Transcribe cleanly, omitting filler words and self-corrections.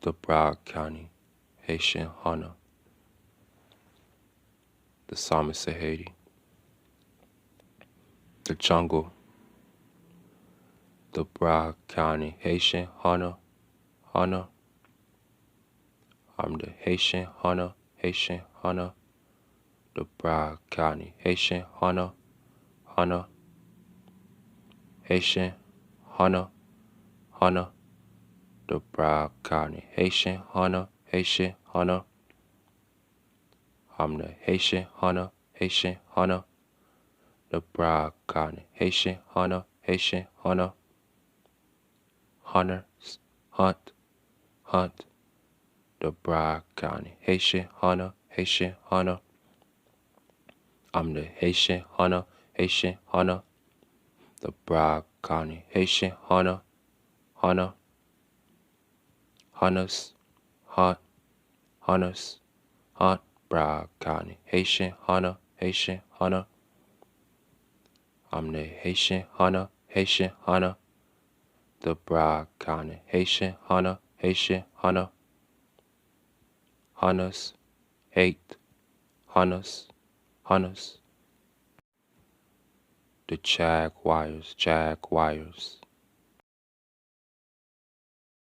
the Broward County Haitian Hunter, the psalmist of Haiti, the jungle, the Broward County Haitian Hunter, I'm the Haitian Hunter, the Broward County Haitian Hunter, Haitian Hunter, the Broward County Haitian Hunter, I'm the Haitian Hunter, the Broward County Haitian Hunter, hunters, hunt, the Broward County Haitian Hunter, I'm the Haitian Hunter, the Broward County Haitian Hunter, hunters, hunt, Broward County Haitian Hunter, I'm the Haitian Hunter, the Broward County Haitian Hunter, hunters, hate, hunters, the jaguars,